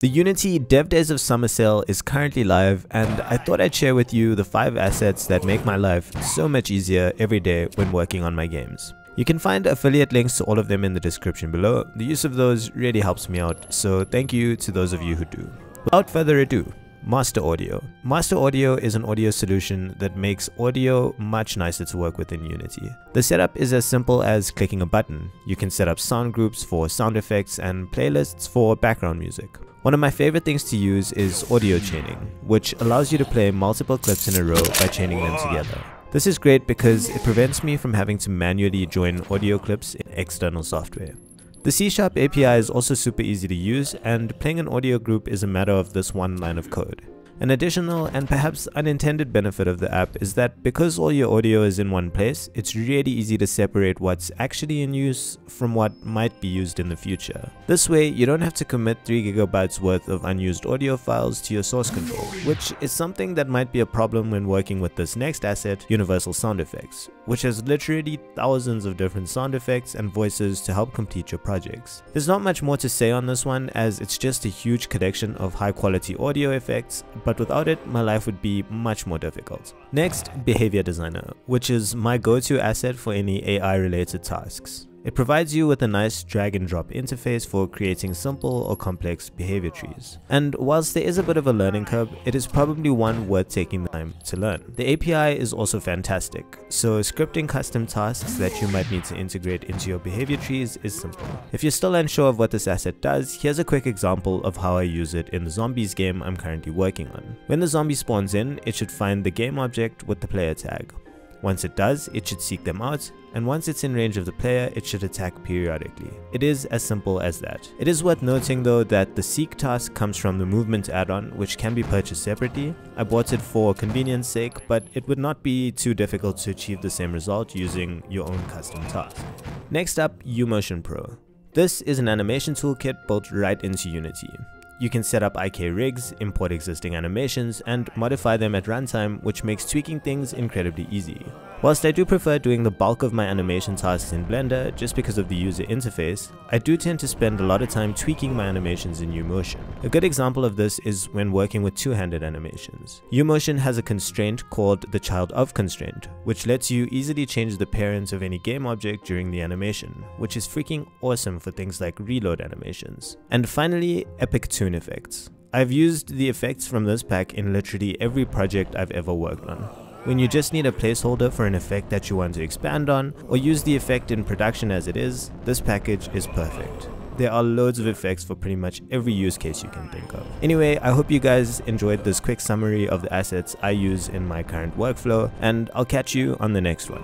The Unity Dev Days of Summer Sale is currently live, and I thought I'd share with you the 5 assets that make my life so much easier every day when working on my games. You can find affiliate links to all of them in the description below. The use of those really helps me out, so thank you to those of you who do. Without further ado, Master Audio. Master Audio is an audio solution that makes audio much nicer to work with in Unity. The setup is as simple as clicking a button. You can set up sound groups for sound effects and playlists for background music. One of my favorite things to use is audio chaining, which allows you to play multiple clips in a row by chaining them together. This is great because it prevents me from having to manually join audio clips in external software. The C# API is also super easy to use, and playing an audio group is a matter of this one line of code. An additional and perhaps unintended benefit of the app is that because all your audio is in one place, it's really easy to separate what's actually in use from what might be used in the future. This way, you don't have to commit 3 GB worth of unused audio files to your source control, which is something that might be a problem when working with this next asset, Universal Sound Effects, which has literally thousands of different sound effects and voices to help complete your projects. There's not much more to say on this one, as it's just a huge collection of high quality audio effects, but without it, my life would be much more difficult. Next, Behavior Designer, which is my go-to asset for any AI related tasks. It provides you with a nice drag and drop interface for creating simple or complex behavior trees. And whilst there is a bit of a learning curve, it is probably one worth taking the time to learn. The API is also fantastic, so scripting custom tasks that you might need to integrate into your behavior trees is simple. If you're still unsure of what this asset does, here's a quick example of how I use it in the zombies game I'm currently working on. When the zombie spawns in, it should find the game object with the player tag. Once it does, it should seek them out, and once it's in range of the player, it should attack periodically. It is as simple as that. It is worth noting though that the seek task comes from the movement add-on, which can be purchased separately. I bought it for convenience sake, but it would not be too difficult to achieve the same result using your own custom task. Next up, Umotion Pro. This is an animation toolkit built right into Unity. You can set up IK rigs, import existing animations, and modify them at runtime, which makes tweaking things incredibly easy. Whilst I do prefer doing the bulk of my animation tasks in Blender just because of the user interface, I do tend to spend a lot of time tweaking my animations in Umotion. A good example of this is when working with two-handed animations. Umotion has a constraint called the child of constraint, which lets you easily change the parent of any game object during the animation, which is freaking awesome for things like reload animations. And finally, Epic Tune Effects. I've used the effects from this pack in literally every project I've ever worked on. When you just need a placeholder for an effect that you want to expand on, or use the effect in production as it is, this package is perfect. There are loads of effects for pretty much every use case you can think of. Anyway, I hope you guys enjoyed this quick summary of the assets I use in my current workflow, and I'll catch you on the next one.